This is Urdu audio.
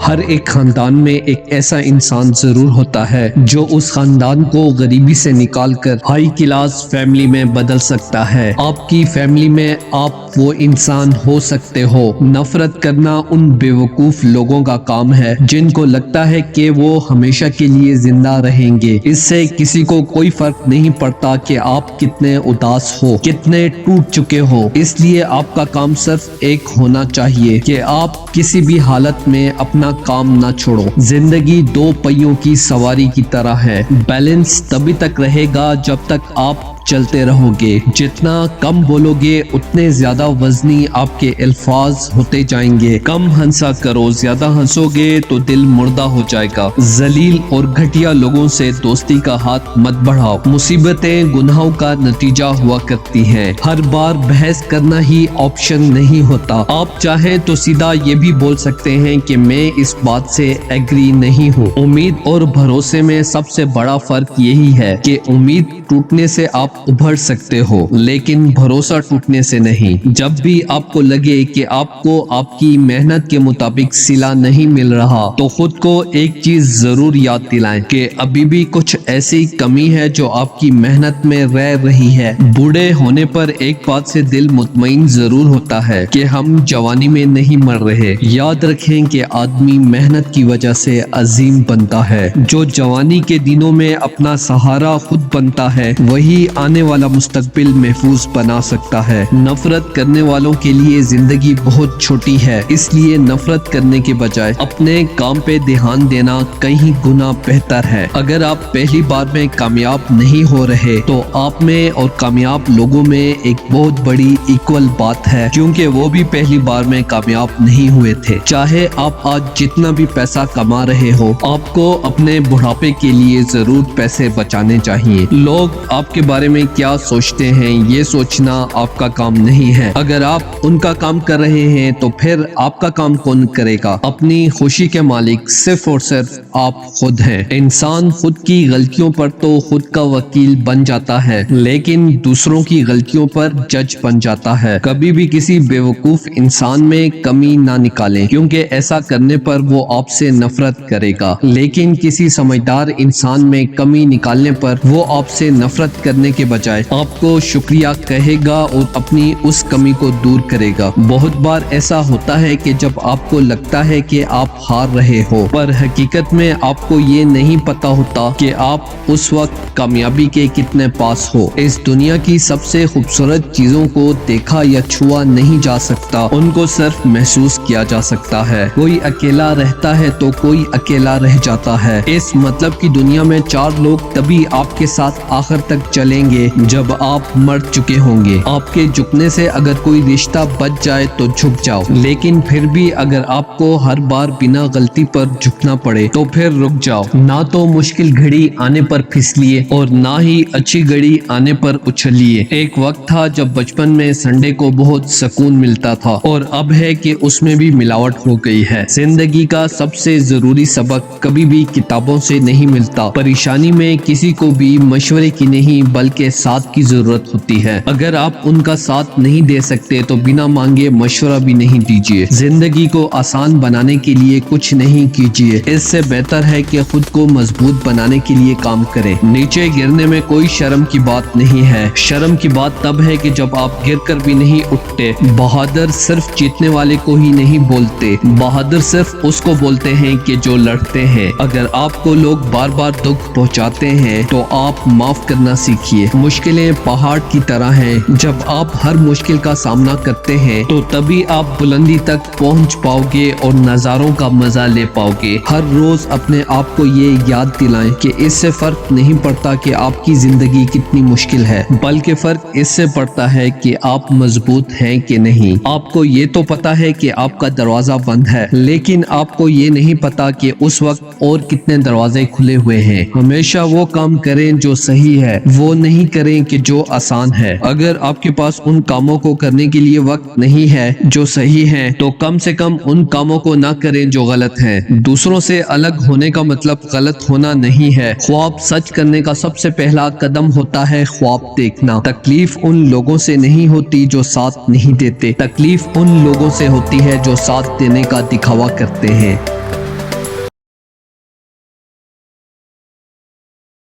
ہر ایک خاندان میں ایک ایسا انسان ضرور ہوتا ہے جو اس خاندان کو غریبی سے نکال کر ہائی کلاس فیملی میں بدل سکتا ہے۔ آپ کی فیملی میں آپ وہ انسان ہو سکتے ہو۔ نفرت کرنا ان بیوقوف لوگوں کا کام ہے جن کو لگتا ہے کہ وہ ہمیشہ کے لیے زندہ رہیں گے۔ اس سے کسی کو کوئی فرق نہیں پڑتا کہ آپ کتنے اداس ہو، کتنے ٹوٹ چکے ہو۔ اس لیے آپ کا کام صرف ایک ہونا چاہیے کہ آپ کسی بھی حالت میں اپنا کام نہ چھوڑو۔ زندگی دو پہیوں کی سواری کی طرح ہے۔ بیلنس تبھی تک رہے گا جب تک آپ چلتے رہو گے۔ جتنا کم بولو گے اتنے زیادہ وزنی آپ کے الفاظ ہوتے جائیں گے۔ کم ہنسا کرو، زیادہ ہنسو گے تو دل مردہ ہو جائے گا۔ ذلیل اور گھٹیا لوگوں سے دوستی کا ہاتھ مت بڑھاؤ۔ مصیبتیں گناہوں کا نتیجہ ہوا کرتی ہیں۔ ہر بار بحث کرنا ہی آپشن نہیں ہوتا۔ آپ چاہیں تو سیدھا یہ بھی بول سکتے ہیں کہ میں اس بات سے ایگری نہیں ہوں۔ امید اور بھروسے میں سب سے بڑا فرق یہی ہے کہ امید ٹوٹنے سے آپ ابھر سکتے ہو لیکن بھروسہ ٹوٹنے سے نہیں۔ جب بھی آپ کو لگے کہ آپ کو آپ کی محنت کے مطابق صلہ نہیں مل رہا تو خود کو ایک چیز ضرور یاد دلائیں کہ ابھی بھی کچھ ایسی کمی ہے جو آپ کی محنت میں رہ رہی ہے۔ بوڑھے ہونے پر ایک بات سے دل مطمئن ضرور ہوتا ہے کہ ہم جوانی میں نہیں مر رہے۔ یاد رکھیں کہ آدمی محنت کی وجہ سے عظیم بنتا ہے۔ جو جوانی کے دنوں میں اپنا سہارا خود بنتا ہے وہی آنے والا مستقبل محفوظ بنا سکتا ہے۔ نفرت کرنے والوں کے لیے زندگی بہت چھوٹی ہے، اس لیے نفرت کرنے کے بجائے اپنے کام پہ دھیان دینا کہیں گنا بہتر ہے۔ اگر آپ پہلی بار میں کامیاب نہیں ہو رہے تو آپ میں اور کامیاب لوگوں میں ایک بہت بڑی ایکول بات ہے، کیونکہ وہ بھی پہلی بار میں کامیاب نہیں ہوئے تھے۔ چاہے آپ آج جتنا بھی پیسہ کما رہے ہو، آپ کو اپنے بڑھاپے کے لیے ضرور پیسے بچانے چاہیے۔ لوگ آپ کے بارے میں کیا سوچتے ہیں یہ سوچنا آپ کا کام نہیں ہے۔ اگر آپ ان کا کام کر رہے ہیں تو پھر آپ کا کام کون کرے گا؟ اپنی خوشی کے مالک صرف اور صرف آپ خود ہیں۔ انسان خود کی غلطیوں پر تو خود کا وکیل بن جاتا ہے لیکن دوسروں کی غلطیوں پر جج بن جاتا ہے۔ کبھی بھی کسی بیوقوف انسان میں کمی نہ نکالیں کیونکہ ایسا کرنے پر وہ آپ سے نفرت کرے گا، لیکن کسی سمجھدار انسان میں کمی نکالنے پر وہ آپ سے نفرت کرنے کے بجائے آپ کو شکریہ کہے گا اور اپنی اس کمی کو دور کرے گا۔ بہت بار ایسا ہوتا ہے کہ جب آپ کو لگتا ہے کہ آپ ہار رہے ہو پر حقیقت میں آپ کو یہ نہیں پتا ہوتا کہ آپ اس وقت کامیابی کے کتنے پاس ہو۔ اس دنیا کی سب سے خوبصورت چیزوں کو دیکھا یا چھوا نہیں جا سکتا، ان کو صرف محسوس کیا جا سکتا ہے۔ کوئی اکیلا رہتا ہے تو کوئی اکیلا رہ جاتا ہے۔ اس مطلب کی دنیا میں چار لوگ تبھی آپ کے ساتھ آخر تک چلیں گے جب آپ مر چکے ہوں گے۔ آپ کے جھکنے سے اگر کوئی رشتہ بچ جائے تو جھک جاؤ، لیکن پھر بھی اگر آپ کو ہر بار بنا غلطی پر جھکنا پڑے تو پھر رک جاؤ۔ نہ تو مشکل گھڑی آنے پر پھسلیے اور نہ ہی اچھی گھڑی آنے پر اچھلیے۔ ایک وقت تھا جب بچپن میں سنڈے کو بہت سکون ملتا تھا اور اب ہے کہ اس میں بھی ملاوٹ ہو گئی ہے۔ زندگی کا سب سے ضروری سبق کبھی بھی کتابوں سے نہیں ملتا۔ پریشانی میں کسی کو بھی مشورے کی نہیں بلکہ ساتھ کی ضرورت ہوتی ہے۔ اگر آپ ان کا ساتھ نہیں دے سکتے تو بنا مانگے مشورہ بھی نہیں دیجیے۔ زندگی کو آسان بنانے کے لیے کچھ نہیں کیجیے، اس سے بہتر ہے کہ خود کو مضبوط بنانے کے لیے کام کریں۔ نیچے گرنے میں کوئی شرم کی بات نہیں ہے۔ شرم کی بات تب ہے کہ جب آپ گر کر بھی نہیں اٹھتے۔ بہادر صرف جیتنے والے کو ہی نہیں بولتے، بہادر صرف اس کو بولتے ہیں کہ جو لڑتے ہیں۔ اگر آپ کو لوگ بار بار دکھ پہنچاتے ہیں تو آپ معاف کرنا سیکھیے۔ مشکلیں پہاڑ کی طرح ہیں، جب آپ ہر مشکل کا سامنا کرتے ہیں تو تبھی آپ بلندی تک پہنچ پاؤ گے اور نظاروں کا مزہ لے پاؤ گے۔ ہر روز اپنے آپ کو یہ یاد دلائیں کہ اس سے فرق نہیں پڑتا کہ آپ کی زندگی کتنی مشکل ہے، بلکہ فرق اس سے پڑتا ہے کہ آپ مضبوط ہیں کہ نہیں۔ آپ کو یہ تو پتا ہے کہ آپ کا دروازہ بند ہے، لیکن آپ کو یہ نہیں پتا کہ اس وقت اور کتنے دروازے کھلے ہوئے ہیں۔ ہمیشہ وہ کام کریں جو صحیح ہے، وہ نہیں کریں کہ جو آسان ہے۔ اگر آپ کے پاس ان کاموں کو کرنے کے لیے وقت نہیں ہے جو صحیح ہیں تو کم سے کم ان کاموں کو نہ کریں جو غلط ہیں۔ دوسروں سے الگ ہونے کا مطلب غلط ہونا نہیں ہے۔ خواب سچ کرنے کا سب سے پہلا قدم ہوتا ہے خواب دیکھنا۔ تکلیف ان لوگوں سے نہیں ہوتی جو ساتھ نہیں دیتے، تکلیف ان لوگوں سے ہوتی ہے جو ساتھ دینے کا دکھاوا کرتے ہیں۔